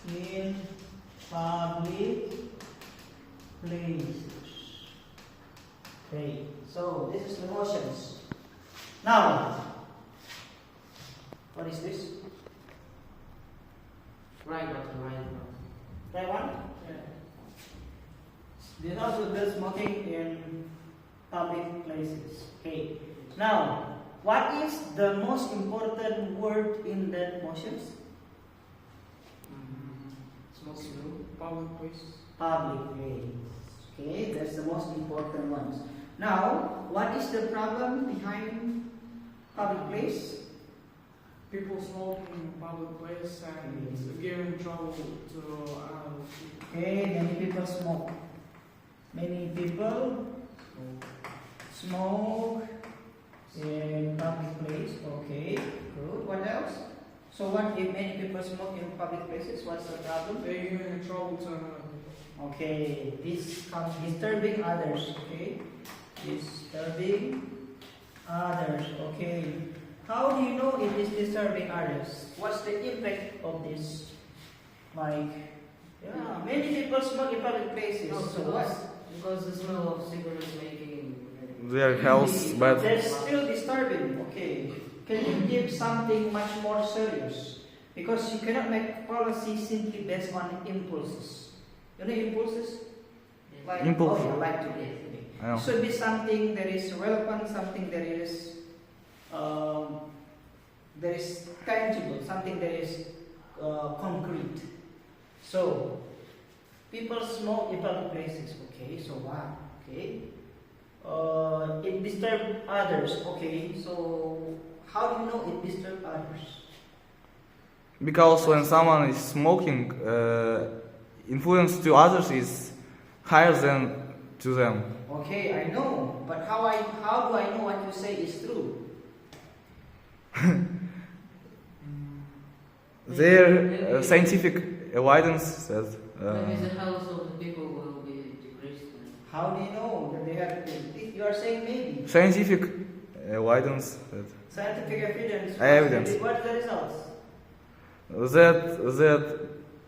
in public places. Okay, so this is the motions. Now, what is this? Right button, right button. Right one? Yeah. This also does smoking in public places. Okay. Now, what is the most important word in that motions? Smoking room, public place. Public place. Okay, that's the most important ones. Now, what is the problem behind public place? People smoking in public place and giving trouble to other people. Okay, many people smoke. Many people smoke in public place. Okay, good. What else? So what if many people smoke in public places? What's the problem? They're giving trouble to other people. Okay, this comes disturbing others. Okay, disturbing others. Okay, how do you know it is disturbing others? What's the impact of this? Like, yeah, many people smoke in public places. No, So what? because the smell of cigarettes making Their health bad. That's still disturbing. Okay, can you give something much more serious? Because you cannot make policy simply based on impulses. You know impulses? Like, Impulse. oh, you like to eat. I know. Should be something that is relevant, something that is tangible, something that is concrete. So, people smoke in public places. Okay, so what? Okay. It disturbs others. Okay, so how do you know it disturbs others? Because when someone is smoking, influence to others is higher than to them. Okay, I know, but how do I know what you say is true? Their scientific evidence says. maybe the health of the people will be decreased. How do you know that they have? If you are saying maybe. Scientific evidence that Scientific evidence. Evidence. What are the results? that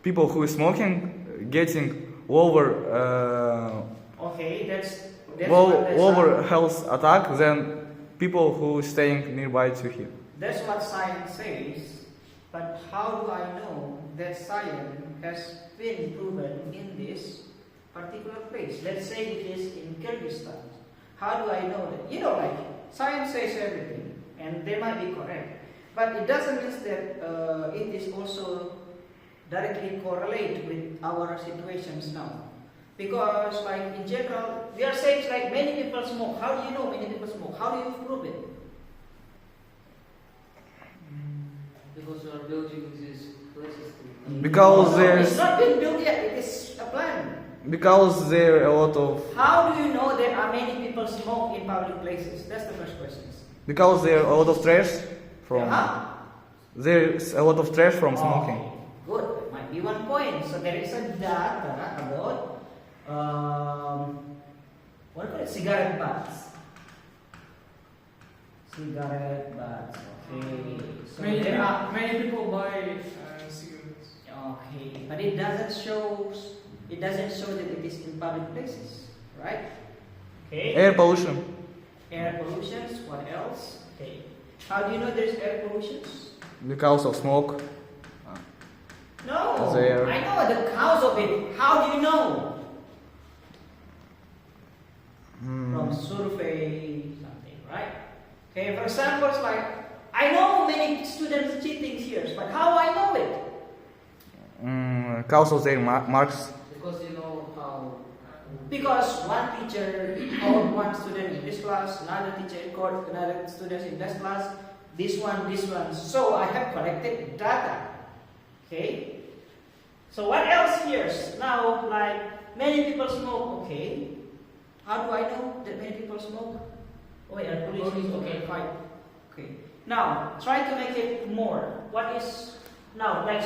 people who is smoking getting lower Okay, that's lower health attack than people who staying nearby to him. That's what science says. But how do I know that science has been proven in this particular place? Let's say it is in Kyrgyzstan. How do I know that? You know, like science says everything, and they might be correct, but it doesn't mean that it is also directly correlate with our situations now. Because, like in general, we are saying like many people smoke. How do you know many people smoke? How do you prove it? Because we are building these places. Because It's not been built yet. It is a plan. Because there are a lot of How do you know there are many people smoke in public places? That's the first question. because there are a lot of trash from Yeah. there's a lot of trash from smoking. Okay, good. Might be one point. So there is a data about what do you call it? Cigarette butts. Cigarette butts. Okay. So there are. Many people buy cigarettes. Okay, but it doesn't show. It doesn't show that it is in public places, right? Okay. Air pollution. Air pollutions. What else? Okay. How do you know there's air pollutions? Because of smoke. No. There. I know the cause of it. How do you know? From survey something, right? Okay. For example, it's like I know many students cheating here, but how I know it? Because of their marks. Because you know how. Because one teacher called one student in this class, another teacher called another student in this class, this one. So I have collected data. Okay? So what else here? Now, like many people smoke. Okay. How do I know that many people smoke? Oh, wait, air pollution. Okay, fine. Okay. Now, try to make it more. What is now? Like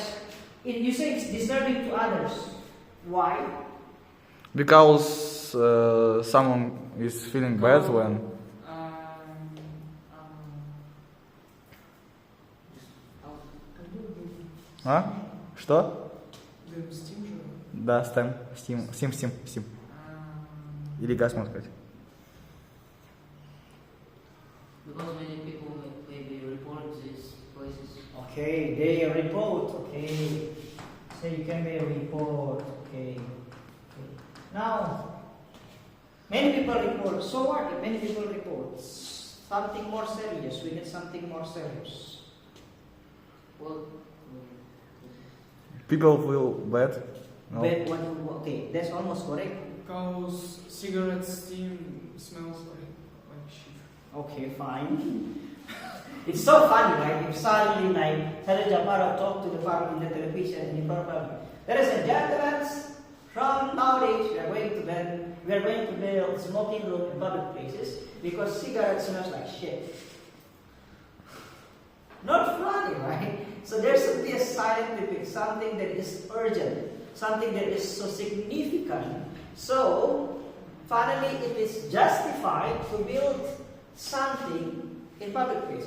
you say it's disturbing to others. Why? Because someone is feeling bad when. А? Что? Где Steam же? Да, Steam. Или газ, можно сказать. Because many people maybe report these places. Okay, they report. Okay, so you can be a report. Okay. Now, many people report. So what? If many people report something more serious, we need something more serious. Well, People feel bad. No. But okay, that's almost correct. Because cigarette steam smells like shit. Okay, fine. It's so funny, right? If suddenly, like, Sarah Japara talk to the public in the television in purple. There is a gentleman from nowadays. We are going to build smoking room in public places because cigarette smells like shit. Not funny, right? So there should be a scientific, something that is urgent, something that is so significant. So finally, it is justified to build something in public place.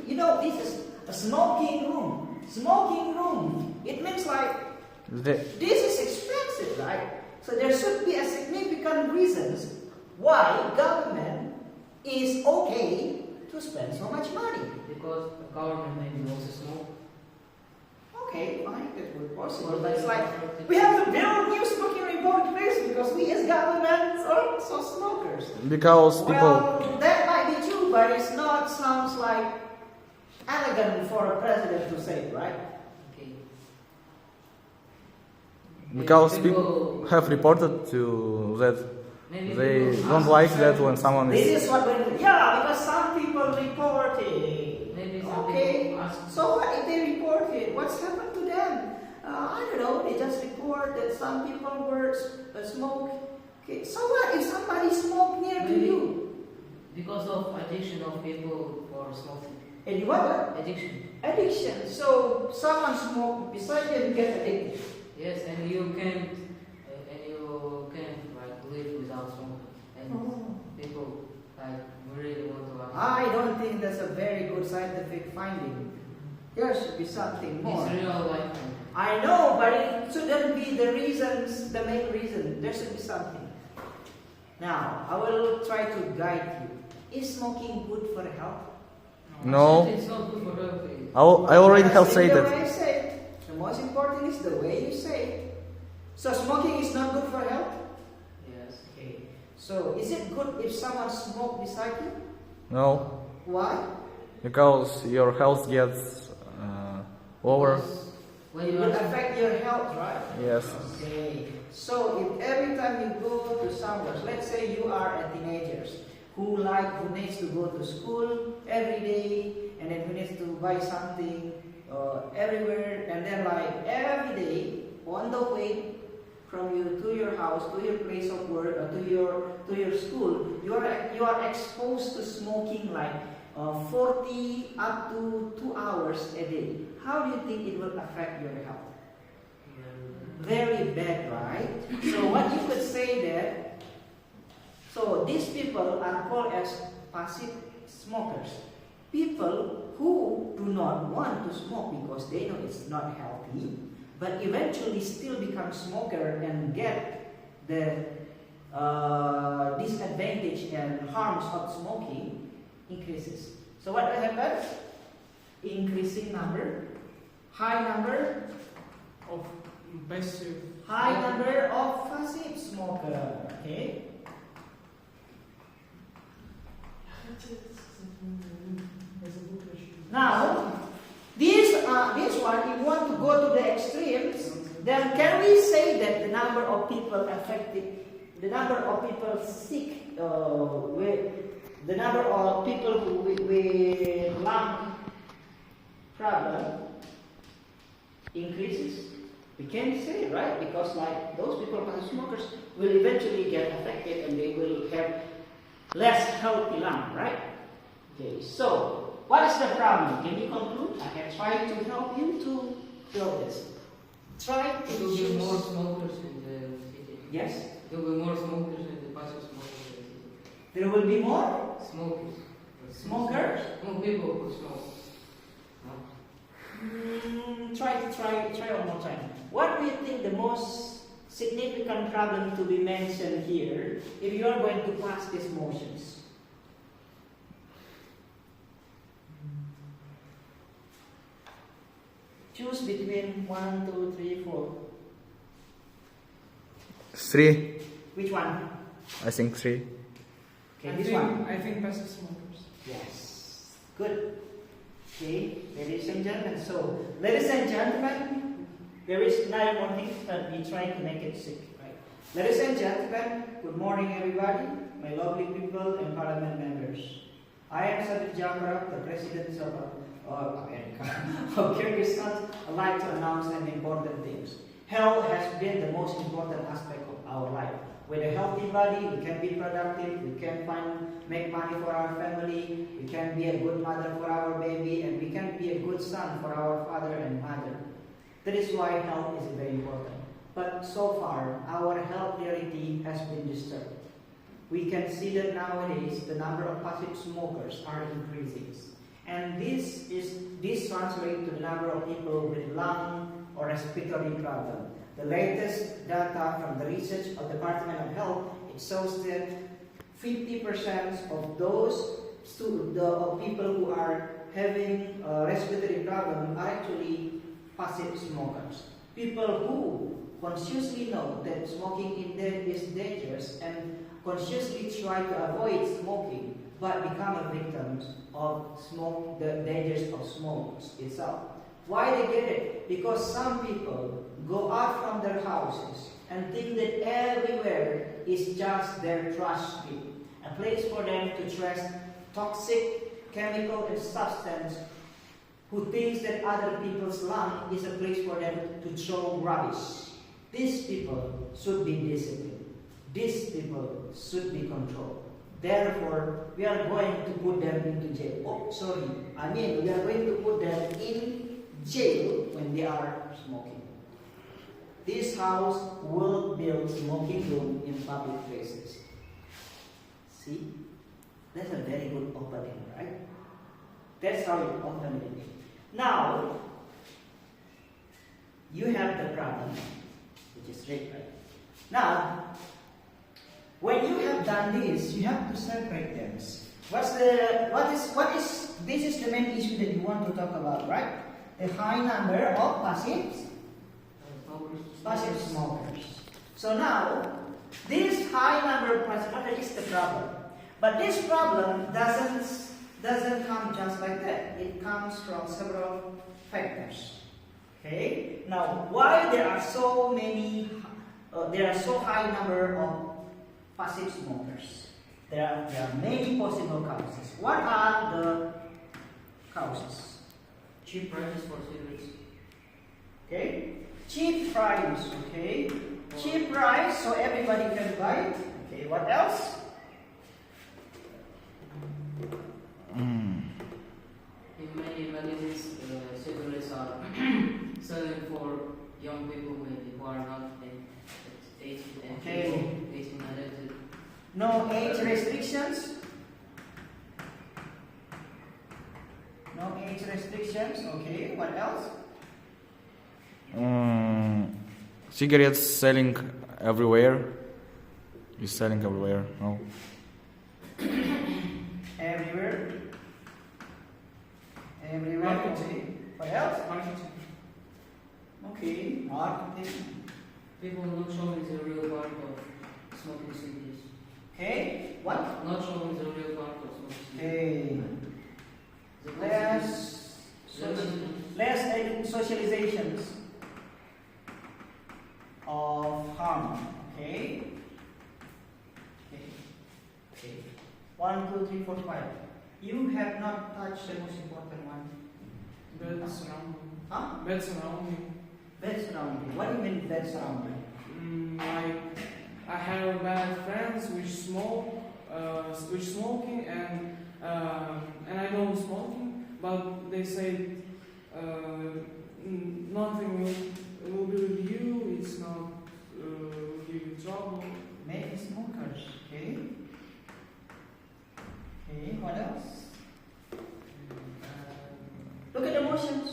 You know, this is a smoking room. Smoking room. It means like this is expensive, right? So there should be a significant reasons why government is okay to spend so much money. because the government maybe also smoke. Okay, fine, that would be possible. But it's like we have to build new smoking report place because we as government are also smokers. Because people. Well, that might be true, but it's not sounds like elegant for a president to say, right? Okay. Because people have reported to that Maybe they people don't ask like the that when someone is. This is what we because some people report it. Maybe some Okay, people ask. so what if they report it? What's happened to them? I don't know, they just report that some people were smoke. Okay, so what if somebody smoked near to Maybe. you? Because of addiction of people for smoking. And what? Addiction. Addiction. So someone smoked beside you and get addicted. Yes, and you can't like live without smoking. And people like really want to. I don't think that's a very good scientific finding. There should be something more. It's real life. I know, but it shouldn't be the reasons, the main reason. There should be something. Now, I will try to guide you. Is smoking good for health? No. It's not good for health. I already have said The that. way I say it. The most important is the way you say it. So smoking is not good for health? Yes. Okay. So is it good if someone smokes beside you? No. Why? Because your health gets lower. When It you will are affect your health, right? Yes. Okay. So if every time you go to somewhere, let's say you are a teenager who needs to go to school every day, and then who needs to buy something everywhere, and then like every day on the way from you to your house, to your place of work, or to your school, you are exposed to smoking like 40 up to 2 hours a day. How do you think it will affect your health? Very bad, right? So what you could say that, so these people are called as passive smokers. People who do not want to smoke because they know it's not healthy, but eventually still become smoker and get the disadvantage and harms of smoking increases. So what happens? Increasing number, high number Of passive. high number of passive smoker. Okay. Now, this one, if you want to go to the extremes, then can we say that the number of people affected, the number of people sick, the number of people with lung problem increases? We can say, right? Because like those people who are smokers will eventually get affected and they will have less healthy lung, right? Okay, so what is the problem? Can you conclude? I have tried to help you to build this. Try to There will be choose. more smokers in the city. Yes? There will be more smokers in the passive smokers in the city. There will be more Smokers. smokers. More people who smoke. No? Try one more time. what do you think the most significant problem to be mentioned here if you are going to pass these motions? Choose between 1, 2, 3, 4. 3. Which one? I think 3. Okay, this one. I think passive smokers. Yes. Good. Okay, ladies and gentlemen. So, ladies and gentlemen, there is another more thing that we try to make it sick, right? Ladies and gentlemen, good morning, everybody, my lovely people and parliament members. I am Sabit Jafarov, the president of America, of Kyrgyzstan. I'd like to announce some important things. Health has been the most important aspect of our life. With a healthy body, we can be productive, we can make money for our family, we can be a good mother for our baby, and we can be a good son for our father and mother. That is why health is very important. But so far, our health reality has been disturbed. We can see that nowadays the number of passive smokers are increasing. And this translates to the number of people with lung or respiratory problem. The latest data from the research of the Department of Health, it shows that 50% of those people who are having a respiratory problem are actually passive smokers. People who consciously know that smoking is dangerous and consciously try to avoid smoking, but become a victim of the dangers of smoke itself. Why they get it? Because some people go out from their houses and think that everywhere is just their trash bin, a place for them to trash toxic chemical and substance, who thinks that other people's lung is a place for them to throw rubbish. These people should be disciplined. These people should be controlled. Therefore, we are going to put them into jail. We are going to put them in jail when they are smoking. This house will build smoking room in public places. See? That's a very good opening, right? That's how you open it. Now, you have the problem, which is rape, right? Now, when you have done this, you have to separate them. This is the main issue that you want to talk about, right? The high number of passive smokers. So now, this high number of passive smokers is the problem. But this problem doesn't come just like that. It comes from several factors. Okay. Now, why there are so high number of passive smokers? There are many possible causes. What are the causes? Cheap prices for cigarettes. Okay. Cheap price. Okay. Cheap price, so everybody can buy it. Okay. What else? In many magazines, cigarettes are selling for young people maybe who are not 18 and No age restrictions. No age restrictions. Okay. What else? Cigarettes selling everywhere. Is selling everywhere. No. Everywhere. Marketing. What else? Marketing. Okay. Marketing. people not showing the real part of smoking cigarettes. Okay. What? Not showing the real part of smoking Okay. cigarettes. Less socializations of harm. Okay. Okay. 1, 2, 3, 4, 5. You have not touched the most important one. Bad surrounding. Huh? Bad surrounding. Bed surrounding. What do you mean bed surrounding? Like I have bad friends which smoking and I don't smoking, but they say nothing will be with you. It's not will give you trouble. Many smokers. Okay. Okay. What else? Look at emotions.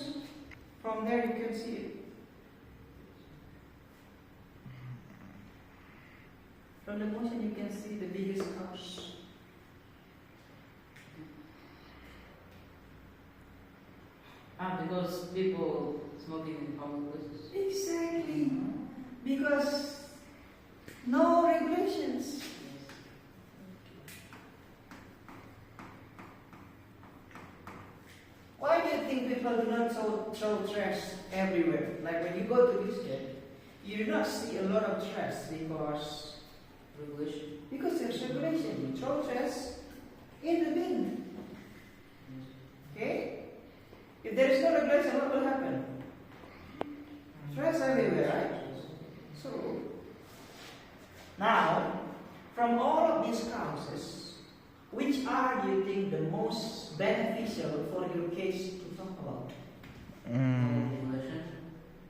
From there you can see it. From the motion you can see the biggest cars. Because people smoking in public places. Exactly. Because no regulations. Why do you think people do not throw trash everywhere? Like when you go to this gate, you do not see a lot of trash Regulation. because there's regulation. You throw trash in the bin. Okay? If there is no regulation, what will happen? Trash everywhere, right? So, now, from all of these causes, which are, do you think, the most beneficial for your case to talk about? No regulation.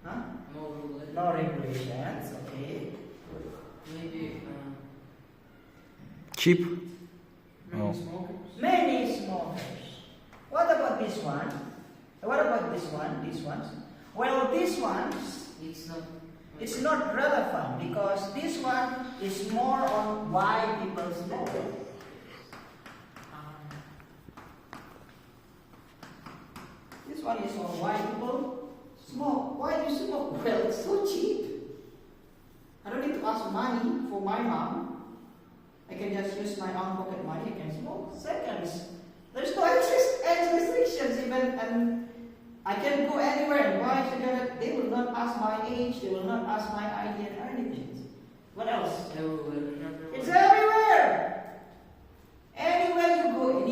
Huh? No regulation. No regulations, okay. Maybe Cheap. Many No. smokers. Many smokers. What about this one? What about this one? These ones? Well, these ones, it's not. it's not relevant because this one is more on why people smoke. This one is on why people smoke. Why do you smoke? Well, it's so cheap. I don't need to ask money for my mom. I can just use my own pocket money. I can smoke. Second, there's no age restrictions even, and I can go anywhere and buy cigarette. They will not ask my age. They will not ask my ID or anything. What else? Everywhere. It's everywhere. Anywhere you go,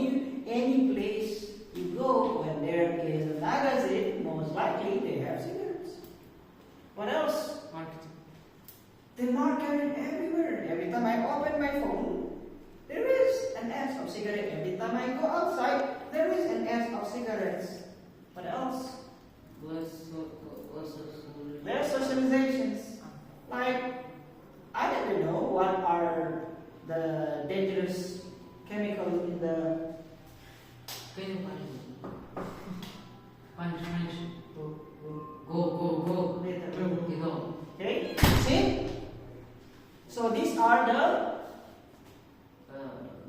any place you go, when there is a magazine, most likely they have cigarettes. What else? Marketing. They market it everywhere. Every time I open my phone, there is an ad of cigarette. Every time I go outside, there is an ad of cigarettes. What else? There are socializations. Like, I don't know what are the dangerous chemicals in the Can you punch? Go. You go. Okay? See? So these are the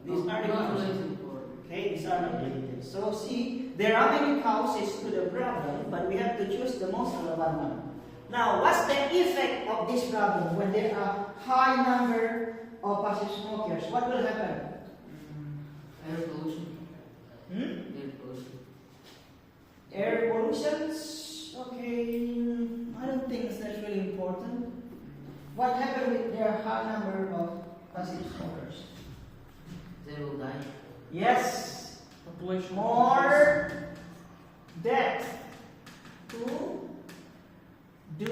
Not related for. okay, these are the dangers. So see, there are many causes to the problem, but we have to choose the most relevant one. Now, what's the effect of this problem when there are high number of passive smokers? What will happen? Air pollution. Hmm? Air pollution. Air pollution? Okay, I don't think that's really important. What happens with their high number of passive smokers? They will die. Yes, Population. more death due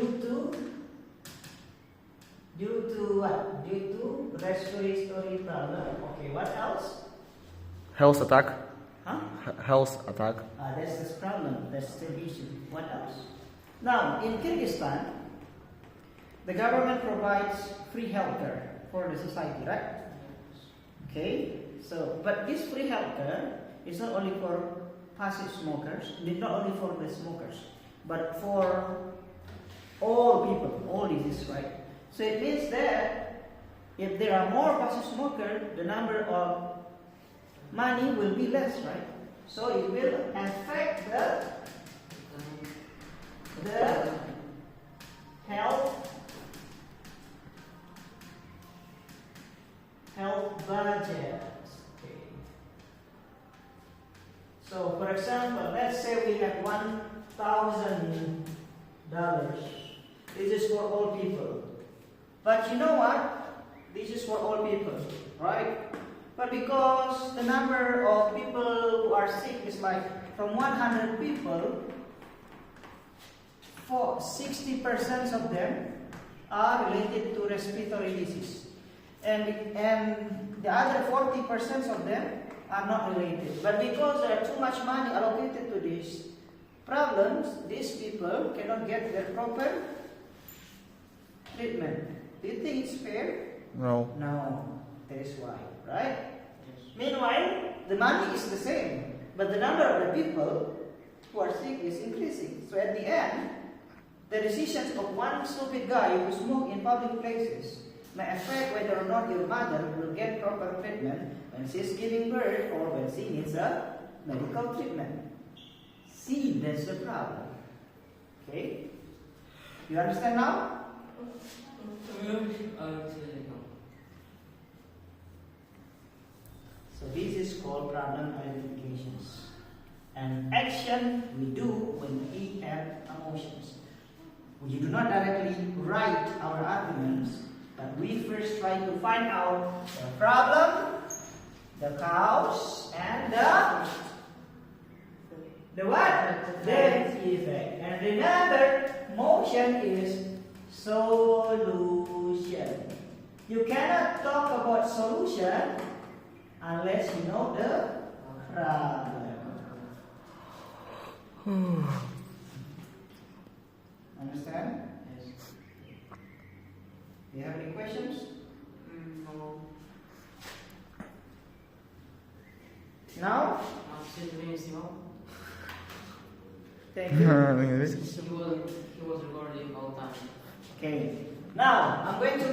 to what? Due to respiratory problem. Okay, what else? Health attack. Huh? Health attack. That's the problem. That's the issue. What else? Now, in Kyrgyzstan, the government provides free healthcare for the society, right? Okay. So, but this free healthcare is not only for passive smokers, not only for the smokers, but for all people, all diseases, right? So it means that if there are more passive smokers, the number of money will be less, right? So it will affect the health budget. Okay. So for example, let's say we have $1,000. This is for all people. But you know what? This is for all people, right? But because the number of people who are sick is like from 100 people, for 60% of them are related to respiratory disease. And the other 40% of them are not related. But because there are too much money allocated to these problems, these people cannot get their proper treatment. Do you think it's fair? No. No. That is why, right? Meanwhile, the money is the same, but the number of the people who are sick is increasing. So at the end, the decisions of one stupid guy who smoke in public places may affect whether or not your mother will get proper treatment when she's giving birth or when she needs a medical treatment. See, that's the problem. Okay? You understand now? So this is called problem identifications. And action we do when we have emotions. We do not directly write our arguments, but we first try to find out the problem, the cause, and the what? The effect. And remember, motion is solution. You cannot talk about solution unless you know the problem. Understand? Yes. Do you have any questions? No. Now? Thank you. He was recording all time. Okay. Now I'm going to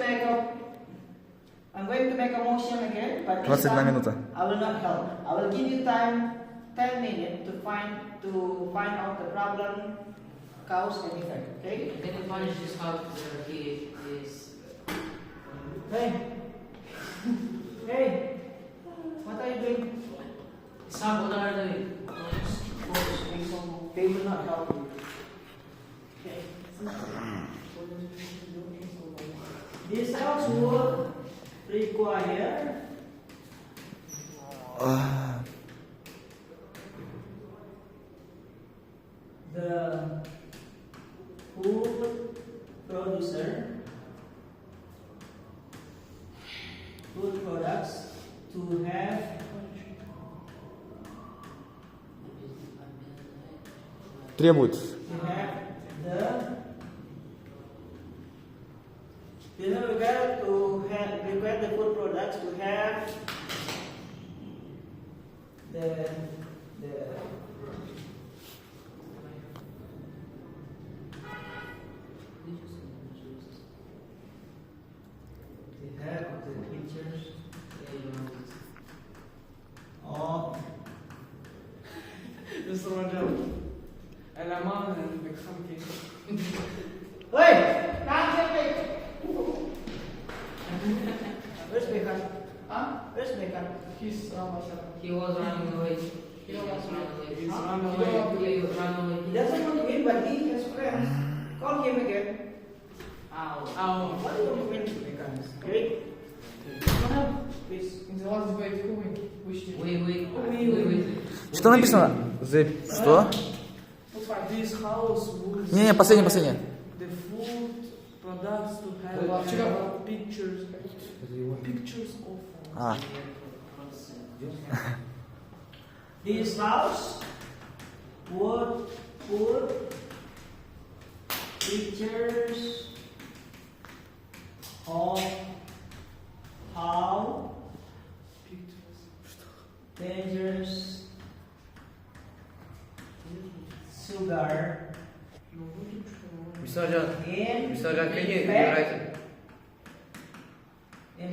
make a motion again, but this 21 time minuta. I will not help. I will give you time 10 minutes to find out the problem, cause and effect. Okay? Can you punish this how he is? Hey. Hey. What are you doing? Stop, what are they? They will not help you. Okay. This house would require the food products to have Требует. the require the food products to have the pictures of This Rajab. Alaman and Bekam case. Wait! Where's Beckham? Huh? Where's Beckham? He's Ramasha. He was running away. He was running away. He's Huh? running He away. ran away. He doesn't want to win, but he has friends. Call him again. Ow. What do you want to win, Beckham? Okay? Please. In the last debate, who Wait. Что написано? Что? Looks like this house would Не, последнее. the food products to have pictures of This house would put pictures of how dangerous sugar Mr. John, in can you pack- write it? in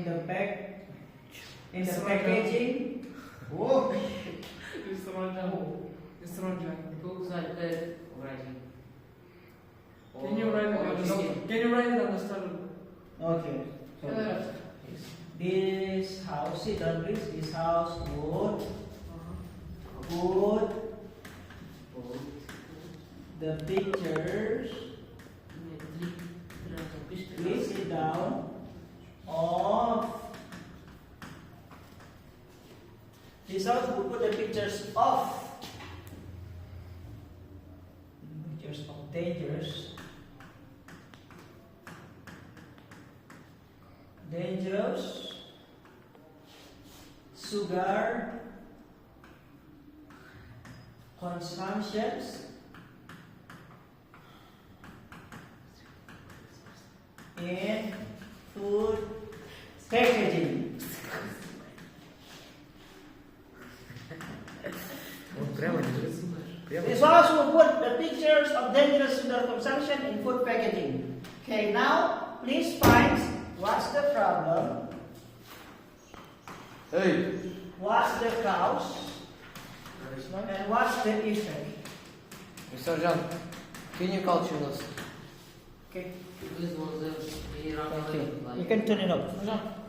the packaging. Oh, Mr. Rajab. Books like that writing. Can you write it on the start? okay. So, this house, sit down please. This house would put the pictures, please sit down, of this house would put the pictures of dangerous sugar consumptions in food packaging. This house will put the pictures of dangerous sugar consumption in food packaging. Okay, now please find What's the problem? Hey. What's the cause? And what's the effect? Mr. John, can you culture us? Okay. This was a Thank you. You can turn it off.